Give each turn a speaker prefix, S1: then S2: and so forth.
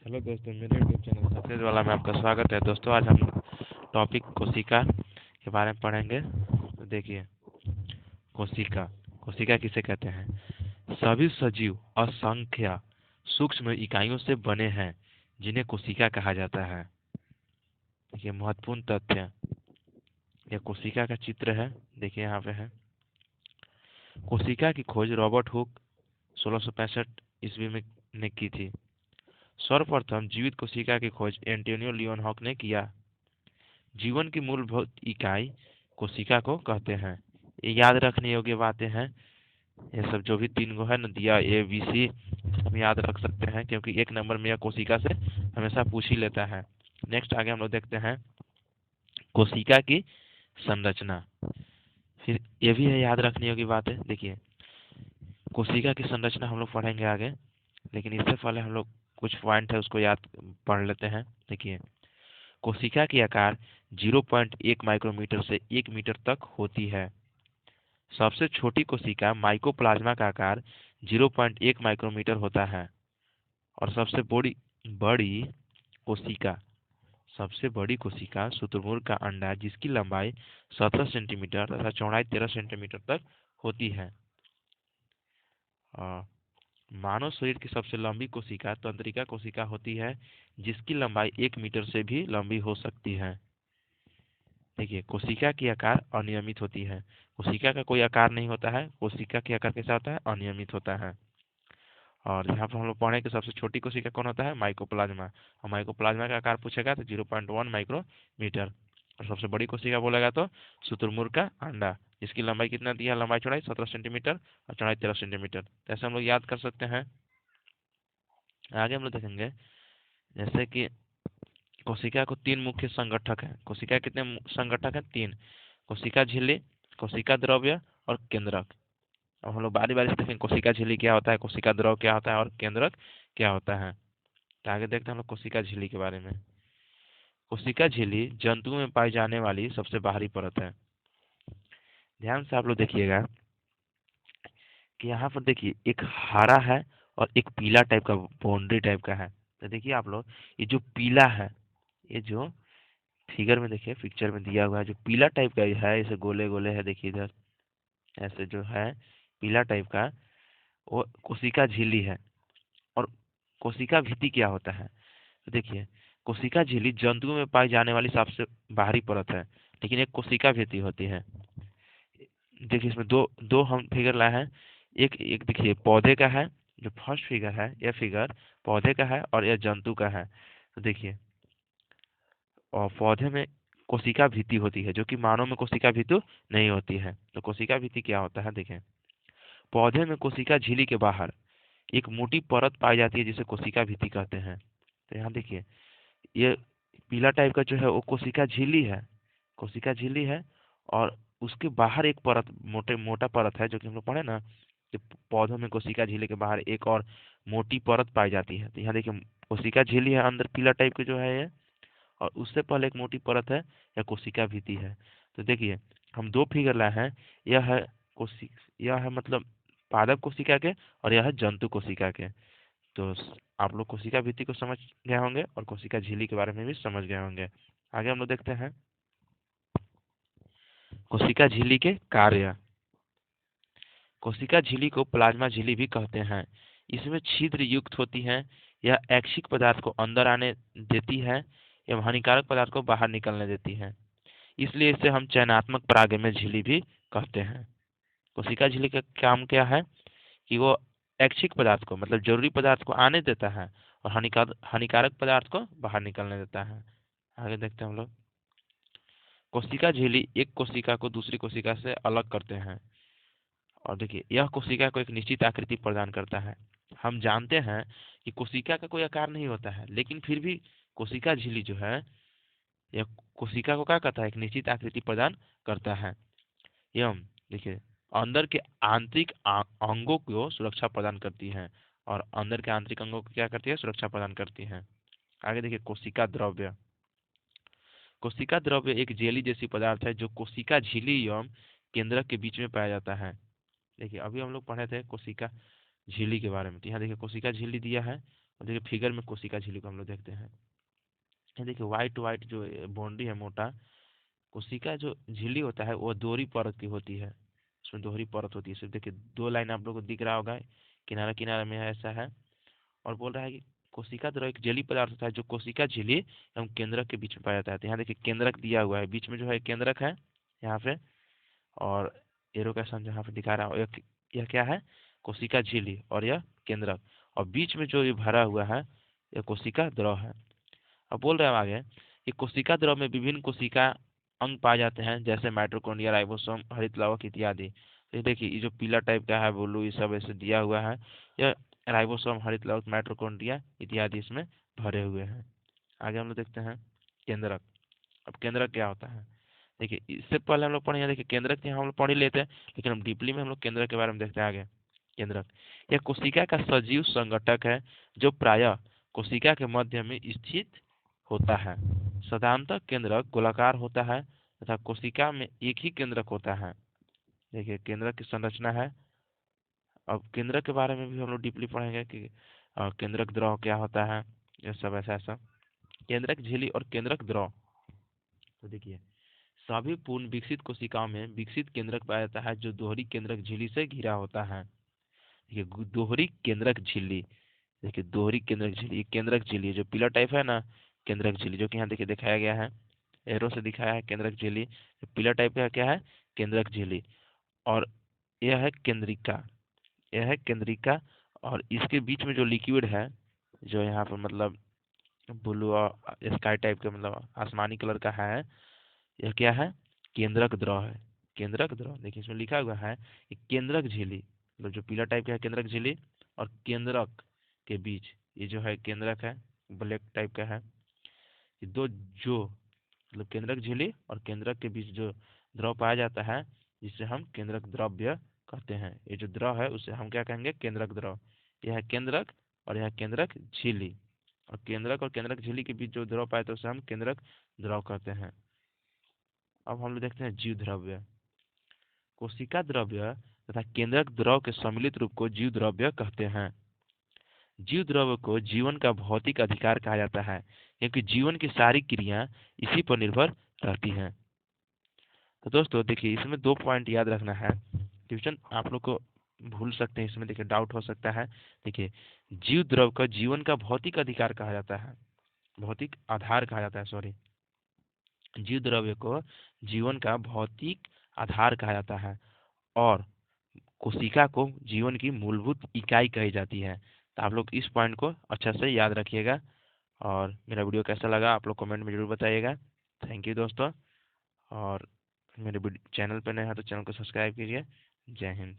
S1: Hello दोस्तों, मेरे YouTube channel success वाला में आपका स्वागत है। दोस्तों, आज हम टॉपिक कोशिका के बारे में पढ़ेंगे। तो देखिए, कोशिका कोशिका किसे कहते हैं? सभी सजीव असंख्य सूक्ष्म इकाइयों से बने हैं जिन्हें कोशिका कहा जाता है। देखिए, महत्वपूर्ण तथ्य, यह कोशिका का चित्र है। देखिए, यहाँ पे है। कोशिका की खोज रॉबर्ट हुक 1665 ईस्वी में ने की थी। सर्वप्रथम जीवित कोशिका की खोज एंटोनियो लियोन हॉक ने किया। जीवन की मूलभूत इकाई कोशिका को कहते हैं। ये याद रखने योग्य बातें हैं। ये सब जो भी तीन गो है ना दिया, ए बी सी, हम याद रख सकते हैं क्योंकि एक नंबर में यह कोशिका से हमेशा पूछ ही लेता है। नेक्स्ट आगे हम लोग देखते हैं कोशिका की संरचना। फिर ये भी है याद रखने योग्य बातें। देखिए, कोशिका की संरचना हम लोग पढ़ेंगे आगे, लेकिन इससे पहले हम लोग कुछ पॉइंट है उसको याद पढ़ लेते हैं। देखिए, कोशिका की आकार 0.1 माइक्रोमीटर से 1 मीटर तक होती है। सबसे छोटी कोशिका माइकोप्लाज्मा का आकार 0.1 माइक्रोमीटर होता है और बड़ी कोशिका सबसे बड़ी कोशिका शुतुरमुर्ग का अंडा, जिसकी लंबाई 17 सेंटीमीटर तथा चौड़ाई 13 सेंटीमीटर तक होती है। मानव शरीर की सबसे लंबी कोशिका तंत्रिका कोशिका होती है, जिसकी लंबाई 1 मीटर से भी लंबी हो सकती है। देखिए, कोशिका की आकार अनियमित होती है। कोशिका का कोई आकार नहीं होता है। कोशिका की आकार कैसा होता है? अनियमित होता है। और यहाँ पर हम लोग पढ़े कि सबसे छोटी कोशिका कौन होता है? माइकोप्लाज्मा। और माइकोप्लाज्मा का आकार पूछेगा तो 0.1 माइक्रोमीटर। और सबसे बड़ी कोशिका बोलेगा तो शुतुरमुर्ग का अंडा, जिसकी लंबाई कितना दिया? लंबाई चौड़ाई 17 सेंटीमीटर और चौड़ाई 13 सेंटीमीटर। ऐसे हम लोग याद कर सकते हैं। आगे हम लोग देखेंगे जैसे कि कोशिका को तीन मुख्य संगठक हैं। कोशिका कितने संगठक हैं? तीन। कोशिका झिल्ली, कोशिका द्रव्य और केंद्रक। अब हम लोग बारी बारी से देखेंगे कोशिका झिल्ली क्या होता है, कोशिका द्रव क्या होता है और केंद्रक क्या होता है। तो आगे देखते हैं हम लोग कोशिका झिल्ली के बारे में। कोशिका झिल्ली जंतुओं में पाई जाने वाली सबसे बाहरी परत है। ध्यान से आप लोग देखिएगा कि यहाँ पर देखिए एक हरा है और एक पीला टाइप का बाउंड्री टाइप का है। तो देखिए आप लोग, ये जो पीला है, ये जो फिगर में देखिए, पिक्चर में दिया हुआ है, जो पीला टाइप का है, इसे गोले गोले है, देखिए इधर ऐसे जो है पीला टाइप का, वो कोशिका झिल्ली है। और कोशिका भित्ति क्या होता है? तो देखिए, कोशिका झिल्ली जंतुओं में पाई जाने वाली सबसे बाहरी परत है, लेकिन एक कोशिका भित्ति होती है। देखिए, इसमें दो दो हम फिगर लाए हैं। एक एक देखिए पौधे का है, जो फर्स्ट फिगर है, यह फिगर पौधे का है और यह जंतु का है। तो देखिए, और पौधे में कोशिका भित्ति होती है, जो कि मानव में कोशिका भित्ति नहीं होती है। तो कोशिका भित्ति क्या होता है? देखें, पौधे में कोशिका झिल्ली के बाहर एक मोटी परत पाई जाती है, जिसे कोशिका भित्ति कहते हैं। तो यहाँ देखिए, ये पीला टाइप का जो है वो कोशिका झिल्ली है। कोशिका झिल्ली है और उसके बाहर एक परत, मोटा परत है, जो कि हम लोग पढ़े ना कि पौधों में कोशिका झिल्ली के बाहर एक और मोटी परत पाई जाती है। तो यहाँ देखिए, कोशिका झिल्ली है, अंदर पीला टाइप के जो है ये, और उससे पहले एक मोटी परत है, या कोशिका भित्ति है। तो देखिए, हम दो फिगर लाए हैं। यह है यह है मतलब पादप कोशिका के, और यह है जंतु कोशिका के। तो आप लोग कोशिका भित्ति को समझ गए होंगे और कोशिका झिल्ली के बारे में भी समझ गए होंगे। आगे हम लोग देखते हैं कोशिका झिल्ली के कार्य। कोशिका झिल्ली को प्लाज्मा झिल्ली भी कहते हैं। इसमें छिद्र युक्त होती है। यह ऐच्छिक पदार्थ को अंदर आने देती है एवं हानिकारक पदार्थ को बाहर निकलने देती है। इसलिए इसे हम चयनात्मक परागैमय झिल्ली भी कहते हैं। कोशिका झिल्ली का काम क्या है कि वो ऐच्छिक पदार्थ को, मतलब जरूरी पदार्थ को आने देता है और हानिकारक पदार्थ को बाहर निकलने देता है। आगे देखते हैं हम लोग। कोशिका झिल्ली एक कोशिका को दूसरी कोशिका से अलग करते हैं। और देखिए, यह कोशिका को एक निश्चित आकृति प्रदान करता है। हम जानते हैं कि कोशिका का कोई आकार नहीं होता है, लेकिन फिर भी कोशिका झिल्ली जो है, यह कोशिका को क्या करता है? एक निश्चित आकृति प्रदान करता है। एवं देखिए, अंदर के आंतरिक अंगों को सुरक्षा प्रदान करती है, और अंदर के आंतरिक अंगों को क्या करती है? सुरक्षा प्रदान करती है। आगे देखिए, कोशिका द्रव्य। कोशिका द्रव्य एक जेली जैसी पदार्थ है, जो कोशिका झिल्ली एवं केंद्रक के बीच में पाया जाता है। देखिए, अभी हम लोग पढ़े थे कोशिका झिल्ली के बारे में। तो यहाँ देखिए, कोशिका झिल्ली दिया है और देखिए फिगर में कोशिका झिल्ली को हम लोग देखते हैं। ये देखिए वाइट वाइट जो बाउंड्री है मोटा, कोशिका जो झिल्ली होता है वो दोहरी परत की होती है, उसमें दोहरी परत होती है। सिर्फ देखिए 2 लाइन आप लोग को दिख रहा होगा, किनारा किनारा में ऐसा है। और बोल रहा है कि कोशिका द्रव एक जेली पदार्थ होता है जो कोशिका झिल्ली एवं केंद्रक के बीच में पाया जाता है। तो यहाँ देखिए केंद्रक दिया हुआ है, बीच में जो है केंद्रक है यहाँ पे, और एरो का साइन यहाँ पे दिखा रहा है। यह क्या है, कोशिका झिल्ली, और यह केंद्रक, और बीच में जो ये भरा हुआ है यह कोशिका द्रव है। अब बोल रहे हैं आगे कि कोशिका द्रव में विभिन्न कोशिका अंग पाए जाते हैं, जैसे माइटोकॉन्ड्रिया, राइबोसोम, हरित लवक इत्यादि। तो ये देखिए ये जो पीला टाइप का है ब्लू, ये सब ऐसे दिया हुआ है, यह राइबोसोम, हरित लवक, माइटोकॉन्ड्रिया इत्यादि इसमें भरे हुए हैं। आगे हम लोग देखते हैं केंद्रक। अब केंद्रक क्या होता है, देखिए इससे पहले हम लोग पढ़े हैं, देखिए केंद्रक तो हम लोग पढ़ ही लेते हैं, लेकिन हम डीपली में हम लोग केंद्रक के बारे में देखते हैं आगे। केंद्रक यह कोशिका का सजीव संगठक है जो प्रायः कोशिका के मध्य में स्थित होता है। साधारणतः केंद्रक गोलाकार होता है तथा कोशिका में एक ही केंद्रक होता है। देखिए केंद्रक की संरचना है। अब केंद्रक के बारे में भी हम लोग डीपली पढ़ेंगे कि केंद्रक द्रव क्या होता है, ये सब ऐसा ऐसा। केंद्रक झिल्ली और केंद्रक द्रव, तो देखिए सभी पूर्ण विकसित कोशिकाओं में विकसित केंद्रक पाया जाता है जो दोहरी केंद्रक झिल्ली से घिरा होता है। देखिए दोहरी केंद्रक झिल्ली, देखिए दोहरी केंद्रक झिल्ली, ये केंद्रक झिल्ली जो पीला टाइप है ना, केंद्रक झिल्ली जो कि यहाँ देखिए दिखाया गया है, एरो से दिखाया है केंद्रक झिल्ली। पीला टाइप का क्या है, केंद्रक झिल्ली। और यह है केंद्रिका, यह है केंद्रिका, और इसके बीच में जो लिक्विड है, जो यहाँ पर मतलब ब्लू और स्काई टाइप का मतलब आसमानी कलर का है, यह क्या है, केंद्रक द्रव है। केंद्रक द्रव देखिए इसमें लिखा हुआ है कि केंद्रक झिल्ली, मतलब जो पीला टाइप का है केंद्रक झिल्ली, और केंद्रक के बीच ये जो है केंद्रक है, ब्लैक टाइप का है। ये दो जो मतलब केंद्रक झिल्ली और केंद्रक के बीच जो द्रव पाया जाता है, जिसे हम केंद्रक द्रव्य कहते हैं। ये जो द्रव है उसे हम क्या कहेंगे, केंद्रक द्रव। यह है केंद्रक और यह केंद्रक झिल्ली, और केंद्रक झिल्ली के बीच जो द्रव पाया जाता है उसे हम केंद्रक द्रव कहते हैं। अब हम लोग देखते हैं जीव द्रव्य। कोशिका द्रव्य तथा केंद्रक द्रव के सम्मिलित रूप को जीव द्रव्य कहते हैं। जीव द्रव्य को जीवन का भौतिक अधिकार कहा जाता है, क्योंकि जीवन की सारी क्रिया इसी पर निर्भर रहती हैं। तो दोस्तों देखिए इसमें 2 पॉइंट याद रखना है, ट्यूशन आप लोग को भूल सकते हैं, इसमें देखिए डाउट हो सकता है। देखिए जीव द्रव का जीवन का भौतिक अधिकार कहा जाता है, भौतिक आधार कहा जाता है, सॉरी। जीव द्रव्य को जीवन का भौतिक आधार कहा जाता है, और कोशिका को जीवन की मूलभूत इकाई कही जाती है। तो आप लोग इस पॉइंट को अच्छा से याद रखिएगा। और मेरा वीडियो कैसा लगा आप लोग कमेंट में जरूर बताइएगा। थैंक यू दोस्तों, और मेरे चैनल पर नए हैं तो चैनल को सब्सक्राइब कीजिए। जय हिंद।